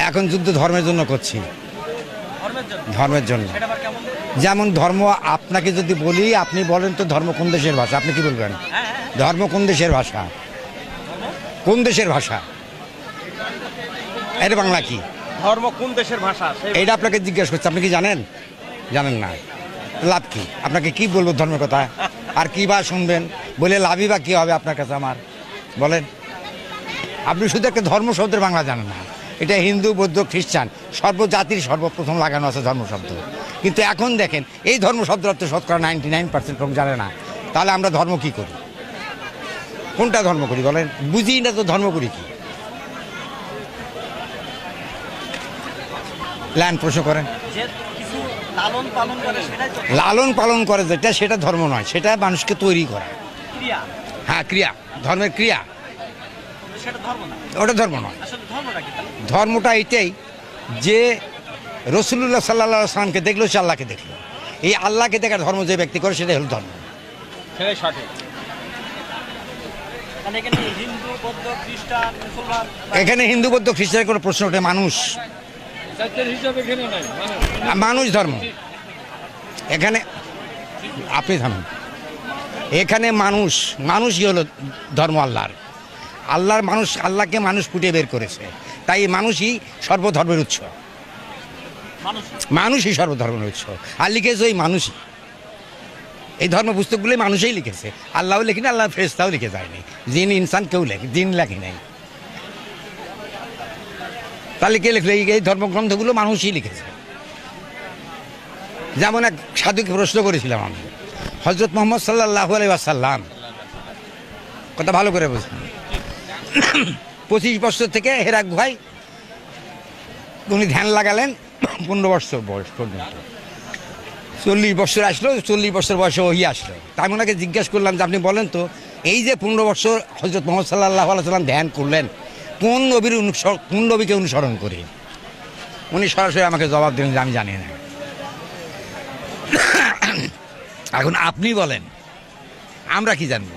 এখন যুদ্ধ ধর্মের জন্য করছি, ধর্মের জন্য। যেমন ধর্ম আপনাকে যদি বলি, আপনি বলেন তো ধর্ম কোন দেশের ভাষা, আপনি কি বলবেন? ধর্ম কোন দেশের ভাষা? কোন দেশের ভাষা? এর বাংলা কি? ধর্ম কোন দেশের ভাষা এটা আপনাকে জিজ্ঞেস করছে, আপনি কি জানেন? জানেন না, লাভ কি? আপনাকে কি বলবো ধর্মের কথা? আর কি বা শুনবেন? বলে লাভই বা কী হবে আপনার কাছে আমার? বলেন। আপনি শুধু একটা ধর্ম শব্দের বাংলা জানেন না। এটা হিন্দু, বৌদ্ধ, খ্রিস্টান সর্বজাতির সর্বপ্রথম লাগানো আছে ধর্ম শব্দ। কিন্তু এখন দেখেন এই ধর্ম শব্দ অর্থ শতকরা 99% লোক জানে না। তাহলে আমরা ধর্ম কি করি? কোনটা ধর্ম করি বলেন? বুঝি না তো ধর্ম করি কি? প্ল্যান প্রশ্ন করেন। লালন পালন করে যেটা, সেটা ধর্ম নয়, সেটা মানুষকে তৈরি করা। হ্যাঁ, ক্রিয়া, ধর্মের ক্রিয়া, ওটা ধর্ম নয়। ধর্মটা এটাই যে রসুল্লাহ সাল্লাল্লাহু আলাইহি সাল্লামকে দেখলো, সে আল্লাহকে দেখলো। এই আল্লাহকে দেখার ধর্ম যে ব্যক্তি করে সেটাই হলো ধর্ম। এখানে হিন্দু, বৌদ্ধ, খ্রিস্টানের কোনো প্রশ্ন ওঠে? মানুষ, মানুষ ধর্ম এখানে। আপনি থামেন। এখানে মানুষ, মানুষই হলো ধর্ম আল্লাহর। আল্লাহর মানুষ, আল্লাহকে মানুষ ফুটিয়ে বের করেছে, তাই মানুষই সর্বধর্মের উৎস। মানুষই সর্বধর্মের উৎস। আর লিখেছে ওই মানুষই। এই ধর্ম পুস্তকগুলোই মানুষই লিখেছে, আল্লাহও লিখেনি, আল্লাহর ফেরেশতাও লিখে যায়নি। জিন ইনসান কেউ লেখে, জিন লেখে নাই। তাহলে কে লিখলে? এই ধর্মগ্রন্থগুলো মানুষই লিখেছে। যেমন এক সাধুকে প্রশ্ন করেছিলাম আমি, হযরত মুহাম্মদ সাল্লাল্লাহু আলাইহি ওয়াসাল্লাম, কথা ভালো করে বুঝুন, 25 বছর থেকে হেরা গুহায় উনি ধ্যান লাগালেন 15 বছর বয়স পর্যন্ত। 40 বছর আসলো, 40 বছর বয়সে ওহি আসলো। তা আমি ওনাকে জিজ্ঞেস করলাম যে আপনি বলেন তো, এই যে 15 বছর হযরত মুহাম্মদ সাল্লাল্লাহু আলাইহি ওয়াসাল্লাম ধ্যান করলেন, কোন নবীকে অনুসরণ করে? উনি সরাসরি আমাকে জবাব দিলেন যে আমি জানি না। এখন আপনি বলেন, আমরা কি জানবো?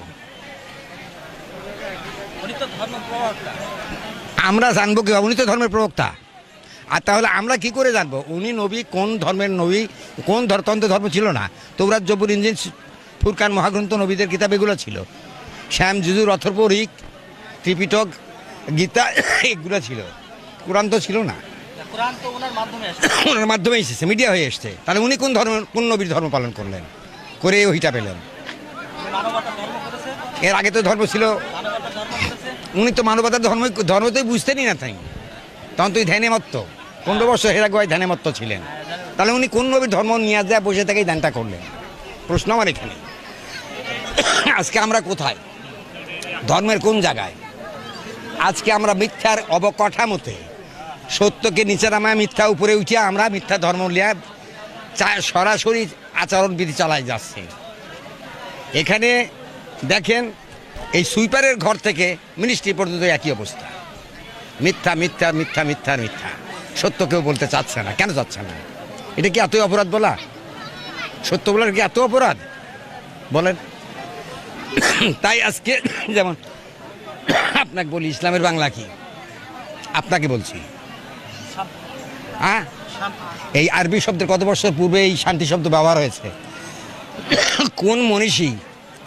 আমরা জানবো কি? উনি তো ধর্মের প্রবক্তা। আর তাহলে আমরা কি করে জানবো উনি নবী, কোন ধর্মের নবী? কোন তন্ত্র ধর্ম ছিল না? তৌরাত, জবুর, ইনজিল, ফুরকান, মহাগ্রন্থ নবীদের কিতাব এগুলো ছিল। শ্যাম, যজুর, অথর্ব, ঋক, ত্রিপিটক, গীতা এগুলো ছিল। কোরআন তো ছিল না, ওনার মাধ্যমে এসেছে, মিডিয়া হয়ে এসছে। তাহলে উনি কোন ধর্ম, কোন নবীর ধর্ম পালন করলেন, করে ওইটা পেলেন? এর আগে তো ধর্ম ছিল। উনি তো মানবতার ধর্মতেই বুঝতেনই না, তাই তখন তো ধ্যানে মত্ত। 15 বছর হেরা গুহায় ধ্যানে মত্ত ছিলেন। তাহলে উনি কোন নবীর ধর্ম নিয়ে যায় বসে থেকেই ধ্যানটা করলেন? প্রশ্ন আমার এখানে। আজকে আমরা কোথায়? ধর্মের কোন জায়গায়? আজকে আমরা মিথ্যার অবকাঠামোতে সত্যকে নিচে নামায়, মিথ্যা উপরে উঠিয়ে আমরা মিথ্যা ধর্ম লিয়া সরাসরি আচরণবিধি চালাই যাচ্ছে। এখানে দেখেন, এই সুইপারের ঘর থেকে মিনিস্ট্রি পর্যন্ত একই অবস্থা। মিথ্যা, মিথ্যা, মিথ্যা, মিথ্যা, মিথ্যা। সত্য কেউ বলতে চাচ্ছে না। কেন চাচ্ছে না? এটা কি এতই অপরাধ বলা? সত্য বলার কি এত অপরাধ বলেন? তাই আজকে যেমন আপনাকে বলি, ইসলামের বাংলা কি? আপনাকে বলছি, হ্যাঁ, এই আরবি শব্দের কত বছর পূর্বে এই শান্তি শব্দ ব্যবহার হয়েছে? কোন মনীষী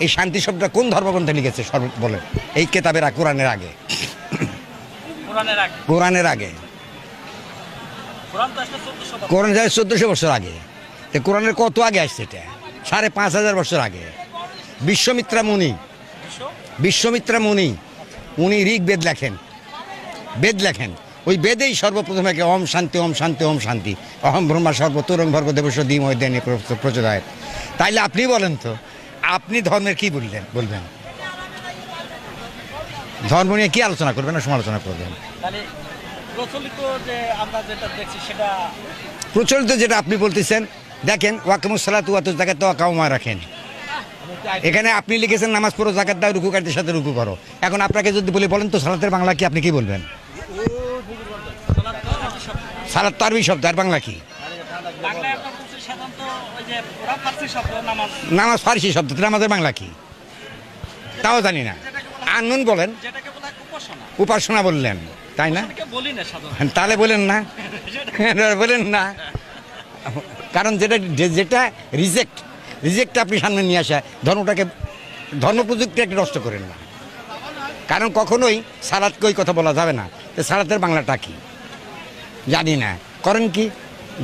এই শান্তি শব্দটা কোন ধর্মগ্রন্থে লিখেছে বলেন? এই কেতাবের কোরআনের আগে, কোরআনের আগে। কোরআন 1400 বছর আগে। কোরআনের কত আগে আসছে? এটা 5500 বছর আগে। বিশ্বমিত্রা মুনি উনি ঋগ্বেদ লেখেন, বেদ লেখেন। ওই বেদেই সর্বপ্রথম একে ওম শান্তি, ওম শান্তি, ওম শান্তি, অহম ব্রহ্মা সর্বতরং ভর্গ দেবস্ব ধীমহি দেনে প্রচোদয়াৎ। তাইলে আপনি বলেন তো, আপনি ধর্মের কি বলবেন? ধর্ম নিয়ে কি আলোচনা করবেন না সমালোচনা করবেন? প্রচলিত যেটা আপনি বলতেছেন, দেখেন, ওয়াকিমুস সালাতু ওয়া আতুজ যাকাত ওয়া কাউমা রাখেন। এখানে আপনি লিখেছেন নামাজ পড়ো, যাকাত দাও, রুকুকারীদের সাথে রুকু করো। এখন আপনাকে যদি বলেন তো সালাতের বাংলা কি, আপনি কি বলবেন? সালাত তো আরবি শব্দ, আর বাংলা কি? নামাজ ফার্সি শব্দ, নামাজের বাংলা কি তাও জানি না। আননুন বলেন, উপাসনা বললেন। তাই না? বলি না সাধারণ। তাহলে বলেন না, বলেন না, কারণ যেটা রিজেক্ট আপনি সামনে নিয়ে আসা, ধর্ম প্রযুক্তিটাকে নষ্ট করেন না। কারণ কখনোই সালাদকে ওই কথা বলা যাবে না, তো সালাতের বাংলাটা কি জানি না, করেন কি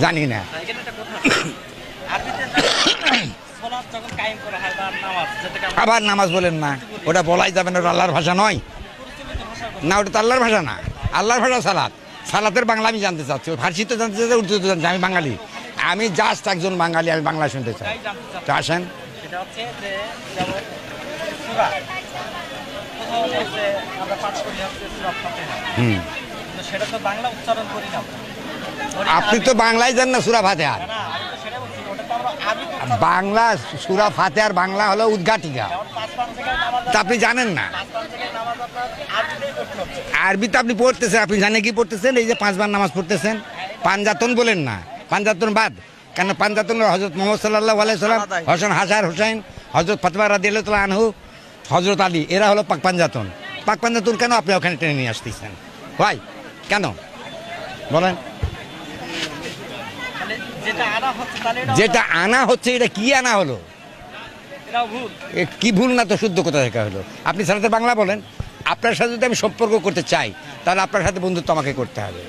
জানি না। এখানে একটা কথা আছে, আরবিতে সালাত যখন কায়েম করা হয় বা নামাজ, যেটাকে আমরা আবার নামাজ বলেন না, ওটা বলাই যাবে না, ওটা আল্লাহর ভাষা নয়। পরিচালিত ভাষার কথা। না, ওটা তো আল্লাহর ভাষা না, আল্লাহর ভাষা সালাতের বাংলা আমি জানতে চাচ্ছি, ফার্সি তো জানতে চাচ্ছি, উর্দু তো জানতে, আমি বাঙালি, আমি জাস্ট একজন বাঙালি, আমি বাংলা শুনতে চাই। তাই জানতে চাচ্ছি। তো আসেন। সেটা হচ্ছে যে যেমন সূরা, কোথাও হচ্ছে আমরা পাঠ করি হচ্ছে সূরা ফাতিহা, হুম, কিন্তু সেটা তো বাংলা উচ্চারণ করি না আমরা। আপনি তো বাংলায় জান না সূরা ফাতিহা। না, আমি তো সেটা বলছি, ওটা তো আমরা আরবিতে উচ্চারণ করি। বাংলা সূরা ফাতিহার বাংলা হলো উদ্ঘাটিকা, যেমন 5 পাঁচ থেকে নামাজ, তা আপনি জানেন না। 5 পাঁচ থেকে নামাজ আপনার আরবিতেই পড়তে হচ্ছে। আরবিতে আপনি পড়তেছেন, আপনি জানেন কি পড়তেছেন? এই যে 5 বার নামাজ পড়তেছেন, পাঞ্জাতন বলেন না, পাঞ্জাতন বাদ, কেন পাঞ্জাতন হযরত মুহাম্মদ সাল্লাল্লাহু আলাইহি সাল্লাম, হাসান হোসেন, হযরত ফাতেমা রাদিয়াল্লাহু তাআলা আনহু, হযরত আলী, এরা হলো পাক পাঞ্জাতন। পাক পাঞ্জাতন কেন আপনি ওখানে টেনে নিয়ে আসতেছেন ভাই, কেন বলেন? তাহলে যেটা আনা হচ্ছে, তাহলে যেটা আনা হচ্ছে এটা কি আনা হলো? এটাও ভুল। কি ভুল না তো, শুদ্ধ কোথা থেকে হলো? আপনি সাথে বাংলা বলেন, আপনার সাথে যদি আমি সম্পর্ক করতে চাই, তাহলে আপনার সাথে বন্ধুত্ব আমাকে করতে হবে,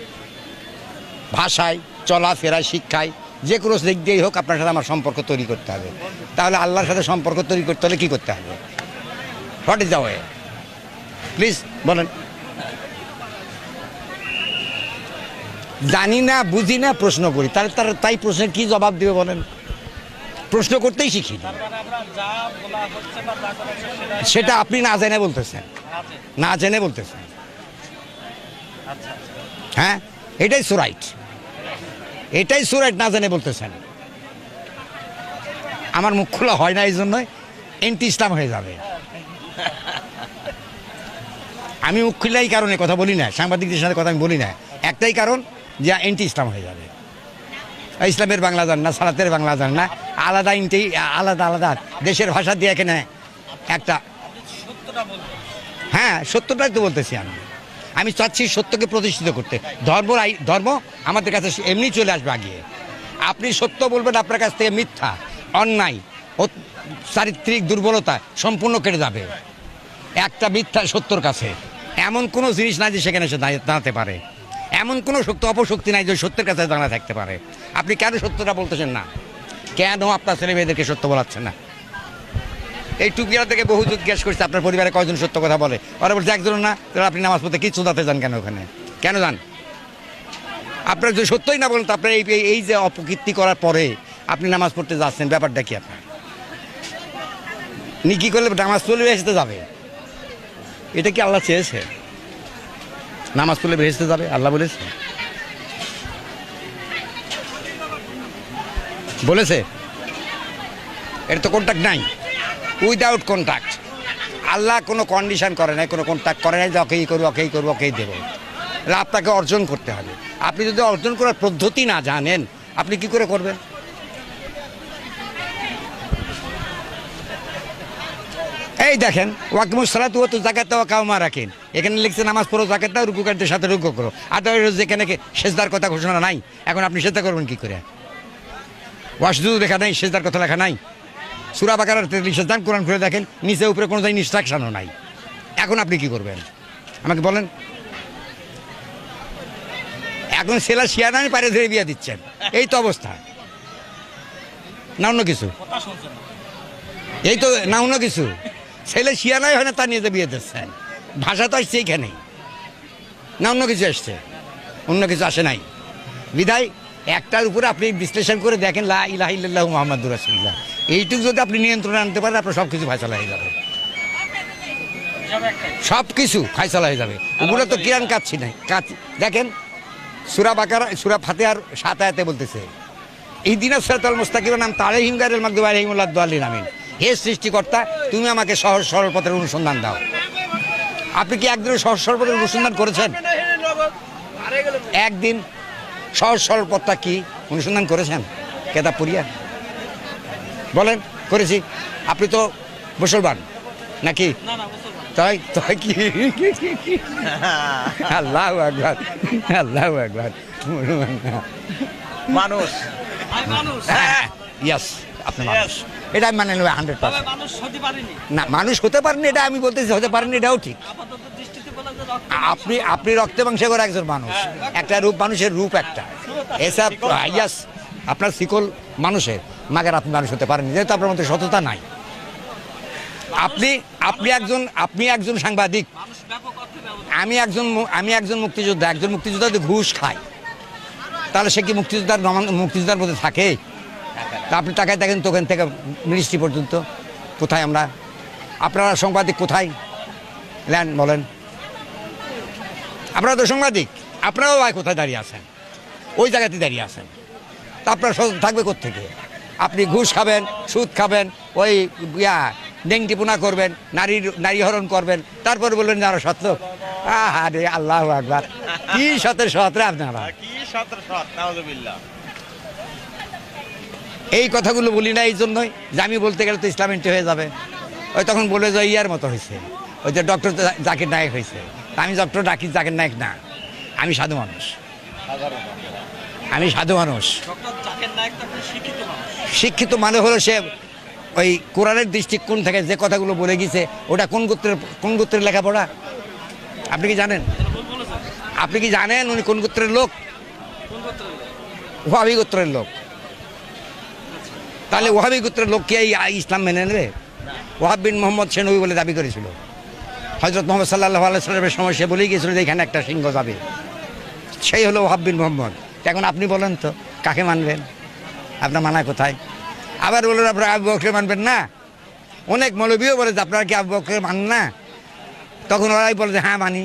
ভাষায়, চলাফেরায়, শিক্ষায়, যে কোনো দিক দিয়েই হোক আপনার সাথে আমার সম্পর্ক তৈরি করতে হবে। তাহলে আল্লাহর সাথে সম্পর্ক তৈরি করতে হলে কী করতে হবে? What is the way? Please বলেন। জানি না, বুঝি না, প্রশ্ন করি, তাই প্রশ্নের কী জবাব দেবে বলেন? প্রশ্ন করতেই শিখি। তার মানে আমরা যা বলা হচ্ছে বা যা করা হচ্ছে সেটা আপনি না জেনে বলতেছেন, আছে। না জেনে বলতেছেন। আচ্ছা, হ্যাঁ, এটাই সুরাইট, এটাই সুরাইট, না জেনে বলতেছেন। আমার মুখ খোলা হয় না, এই জন্যই এন্টি ইসলাম হয়ে যাবে। আমি মুখ খুললে এই কারণে কথা বলি না, সাংবাদিকদের সাথে কথা আমি বলি না, একটাই কারণ যে এন্টি ইসলাম হয়ে যাবে। ইসলামের বাংলা জান না, সালাতের বাংলা জান না, আলাদা আলাদা দেশের ভাষা দিয়ে এখানে একটা, আপনি সত্যটা বলবেন। হ্যাঁ সত্যটাই তো বলতেছি আমি চাচ্ছি সত্যকে প্রতিষ্ঠিত করতে। ধর্ম আমাদের কাছে এমনি চলে আসবে আগিয়ে। আপনি সত্য বলবেন, আপনার কাছ থেকে মিথ্যা, অন্যায় ও চারিত্রিক দুর্বলতা সম্পূর্ণ কেটে যাবে। একটা মিথ্যা সত্যর কাছে এমন কোনো জিনিস নাই যে সেখানে সে দাঁড়াতে পারে, এমন কোনো অপশক্তি নাই যে সত্যের কাছে দাঁড়া থাকতে পারে। আপনি কেন সত্যটা বলতেছেন না? কেন আপনার ছেলে মেয়েদেরকে সত্য বলাচ্ছেন না? এই টুকিয়া থেকে বহু জিজ্ঞেস করছে আপনার পরিবারে কয়জন সত্য কথা বলে, ওরা বলছে একজন না। তাহলে আপনি নামাজ পড়তে কি চুদাতে যান কেন? ওখানে কেন যান? আপনার যদি সত্যই না বলেন তো আপনার এই যে অপকীর্তি করার পরে আপনি নামাজ পড়তে যাচ্ছেন, ব্যাপারটা কি? আপনার কি করলে নামাজ পড়লে বেহেশতে যাবে? এটা কি আল্লাহ চেয়েছে? নামাজ পড়লে বেহেশতে যাবে আল্লাহ বলেছে? এটা তো কন্ট্যাক্ট নাই, উইদাউট কন্ট্যাক্ট। আল্লাহ কোনো কন্ডিশন করে নাই, কোনো কন্ট্যাক্ট করে নাই যে ওকেই করবো, ওকেই দেবো। আপনাকে অর্জন করতে হবে। আপনি যদি অর্জন করার পদ্ধতি না জানেন, আপনি কি করে করবেন? এই দেখেন, ওয়াকিমুস সালাত ওয়া যাকাত ওয়া কাওমা রাখেন, এখানে লিখছে নামাজ পড়ো, যাকাত দাও, রুকুকারদের সাথে রুকু করো। আর যেখানে সেজদার কথা ঘোষণা নাই, এখন আপনি সেজদা করবেন কি করে? ওয়াসজুদ লেখা নাই, সেজদার কথা লেখা নাই। সূরা বাকারার 43 দান কোরআন খুলে দেখেন, নিচে উপরে কোনো ইনস্ট্রাকশনও নাই। এখন আপনি কি করবেন আমাকে বলেন? এখন ছেলে শিয়ানানি পারে ধরে বিয়ে দিচ্ছেন, এই তো অবস্থা। না অন্য কিছু? কথা শুনছেন না। এই তো না অন্য কিছু? ছেলে শিয়ানাই হয় না, তা নিয়ে যে বিয়ে দিচ্ছেন। ভাষা তো আসছে এইখানে, না অন্য কিছু আসছে? অন্য কিছু আসে নাই। বিদায় একটার উপরে আপনি বিশ্লেষণ করে দেখেন, লা ইলাহা ইল্লাল্লাহু মুহাম্মাদুর রাসূলুল্লাহ, এইটুকু যদি আপনি নিয়ন্ত্রণে আনতে পারেন, আপনার সব কিছু ফায়সালা হয়ে যাবে। সব কিছু ফায়সালা হয়ে যাবে। ওগুলো তো কিরান কাচ্ছি নাই, দেখেন সূরা বাকারা, সূরা ফাতিহার 7 আয়াতে বলতেছে, ইহদিনাস সিরাতাল মুস্তাকিম নাম তালাইহিম গায়রিল মাগদুবি আলাইহিম ওয়ালাদ-দাল্লিন, আমিন। হে সৃষ্টিকর্তা, তুমি আমাকে সহজ সরল পথের অনুসন্ধান দাও। আপনি কি একদিন সহজ সরল পথের অনুসন্ধান করেছেন? একদিন সহজ সরল পথটা কি অনুসন্ধান করেছেন কেতাব পড়িয়া? বলেন করেছি? আপনি তো মুসলমান নাকি? না মুসলমান। তাই তাই কি আল্লাহ আকবার আল্লাহ আকবার মানুষ মানুষ ইয়াস আপনি মানুষ এটা আমি মানে নেব 100%। মানুষ হতে পারেনি, না মানুষ হতে পারেনি এটা আমি বলতেছি, হতে পারেনি এটাও ঠিক। আপাতত দৃষ্টিতে বলা যায় রক্ত আপনি আপনি রক্তে মাংসে করে একজন মানুষ, একটা রূপ মানুষের রূপ একটা এসব ইয়াস আপনার শিকল মানুষের, মাগার আপনি মানুষ হতে পারেন যেহেতু আপনার মধ্যে সততা নাই। আপনি আপনি একজন সাংবাদিক, মানুষ ব্যাপক অর্থে ব্যবহার আমি একজন মুক্তিযোদ্ধা। একজন মুক্তিযোদ্ধা যদি ঘুষ খায় তাহলে সে কি মুক্তিযোদ্ধার মধ্যে থাকে? তা আপনি তাকায় দেখেন তো ওখান থেকে মিনিস্ট্রি পর্যন্ত কোথায় আমরা, আপনারা সাংবাদিক কোথায় ল্যান্ড বলেন? আপনারা তো সাংবাদিক, আপনারাও ভাই কোথায় দাঁড়িয়ে আছেন? ওই জায়গাতে দাঁড়িয়ে আছেন। তা আপনার সততা থাকবে কোত্থেকে? আপনি ঘুষ খাবেন, সুদ খাবেন, ওই ডেংটিপুনা করবেন, নারী হরণ করবেন, তারপরে বলবেন যারা সৎ লোক। আরে আল্লাহ আকবার, কি সতের সতরে আপনারা কি সত্র সৎ নাউযুবিল্লাহ। এই কথাগুলো বলি না এই জন্যই যে আমি বলতে গেলে তো ইসলাম এন্ট্রি হয়ে যাবে। ওই তখন বলে যে ইয়ার মতো হয়েছে, ওই যে ডক্টর জাকির নায়েক হয়েছে। তা আমি ডক্টর জাকির নায়েক না, আমি সাধু মানুষ, আমি সাধু মানুষ। ডক্টর জাকির নায়েক তো একটা শিক্ষিত মানুষ। শিক্ষিত মানে হলো সে ওই কোরআনের দৃষ্টিকোণ থেকে যে কথাগুলো বলে গেছে ওটা কোন গোত্রের লেখাপড়া আপনি কি জানেন? আপনি কি জানেন উনি কোন গোত্রের লোক? কোন গোত্রের লোক? ওহাবি গোত্রের লোক। তাহলে ওহাবি গোত্রের লোক কি এই ইসলাম মেনে নেবে? ওহাব বিন মোহাম্মদ সে নবী বলে দাবি করেছিল। হযরত মুহাম্মদ সাল্লাল্লাহু আলাইহি ওয়াসাল্লামের সময় সে বলেই গিয়েছিল যে এখানে একটা সিংহ যাবে, সেই হলো ওহাব বিন মোহাম্মদ। এখন আপনি বলেন তো কাকে মানবেন? আপনার মানায় কোথায়? আবার বললেন আপনারা আবু বকরকে মানবেন না। অনেক মৌলবীও বলে যে আপনারা কি আবু বকরকে মানেন না? তখন ওরাই বলে যে হ্যাঁ মানি।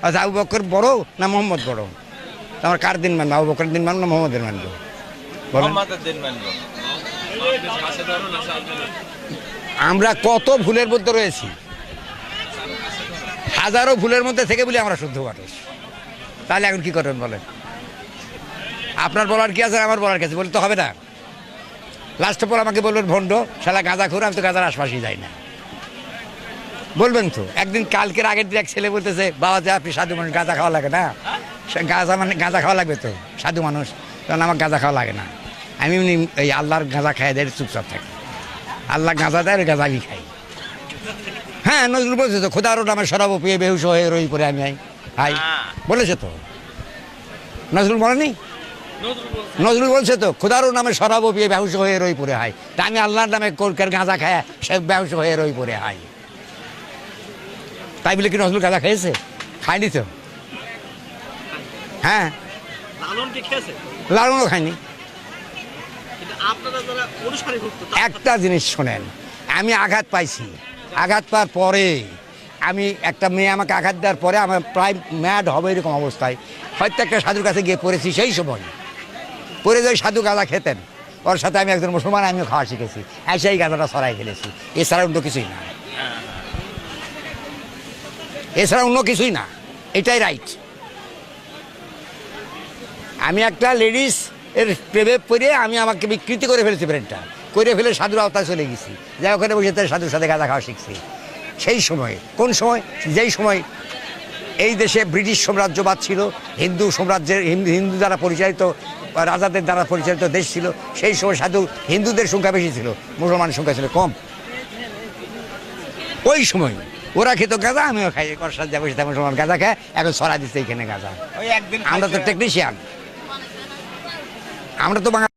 আচ্ছা আবু বকর বড় না মোহাম্মদ বড়? আমার কার দিন মানবো? আবু বকরের দিন মানবো না মোহাম্মদের মানবো? বলেন। মুহাম্মাদের দিন মানব। আমরা কত ভুলের মধ্যে রয়েছি, হাজারো ভুলের মধ্যে থেকে বলি আমরা শুদ্ধ মানুষ। তাহলে এখন কি করবেন বলেন? আপনার বলার কি আছে, আমার বলার কি আছে? বলতে হবে না। লাস্ট পর আমাকে বলবেন ভণ্ড, শালা গাঁজা খুঁড়ে, আমি তো গাঁজার আশপাশেই যাই না। বলবেন তো। একদিন কালকের আগের দিন এক ছেলে বলতেছে বাবা যে আপনি সাধু মানুষ, গাঁজা খাওয়া লাগে না? গাঁজা খাওয়া লাগবে তো, সাধু মানুষ, কারণ আমার গাঁজা খাওয়া লাগে না। আমি এমনি এই আল্লাহর গাঁজা খাই দেয় চুপচাপ থাকি। আল্লাহ গাঁজা দেয়, গাঁজা আমি খাই। হ্যাঁ নজরুল বলছে তো, খোদারও নামে শরাব পেয়ে বেহুশ হয়ে রই পরে আমি হাই বলেছে তো, নজরুল বলেনি? নজরুল বলছে তো, খোদারও নামে শরাব পেয়ে বেহুশ হয়ে রই পরে হাই। তা আমি আল্লাহর নামে কোরকের গাঁজা খায় সে বেহুশ হয়ে রই পরে হাই। তাই বলে কি নজরুল গাঁজা খেয়েছে? খায়নি তো। হ্যাঁ লালন কি খেয়েছে? লালনও খায়নি। কিন্তু আপনারা যারা অনুসারী ভক্ত একটা জিনিস শোনেন, আমি আঘাত পাইছি, আঘাত পাওয়ার পরে আমি একটা মেয়ে আমাকে আঘাত দেওয়ার পরে আমার প্রায় ম্যাড হবে এরকম অবস্থায় হয়তো একটা সাধুর কাছে গিয়ে পড়েছি। সেই সময় পরে যে সাধু গাঁজা খেতেন, ওর সাথে আমি একজন মুসলমান, আমিও খাওয়া শিখেছি, সেই গাঁজাটা ছড়াই ফেলেছি। এছাড়া অন্য কিছুই না, এছাড়া অন্য কিছুই না। এটাই রাইট। আমি একটা লেডিস এর প্রেমে পড়ে আমি আমাকে বিকৃতি করে ফেলেছি, ব্রেনটা করে ফেলে সাধুর আওতায় চলে গেছি, যাই ওখানে বসে তার সাধুর সাথে গাঁজা খাওয়া শিখছি। সেই সময় কোন সময়? যেই সময় এই দেশে ব্রিটিশ সাম্রাজ্যবাদ ছিল, হিন্দু সাম্রাজ্যের হিন্দু দ্বারা পরিচালিত, রাজাদের দ্বারা পরিচালিত দেশ ছিল। সেই সময় সাধু হিন্দুদের সংখ্যা বেশি ছিল, মুসলমানের সংখ্যা ছিল কম। ওই সময় ওরা খেত গাঁজা, আমিও খাই, ওর সাথে বসে থাকি, মুসলমান গাঁজা খায়, এখন ছড়া দিচ্ছে এখানে গাঁজা। ওই একদিন আমরা তো টেকনিশিয়ান, আমরা তো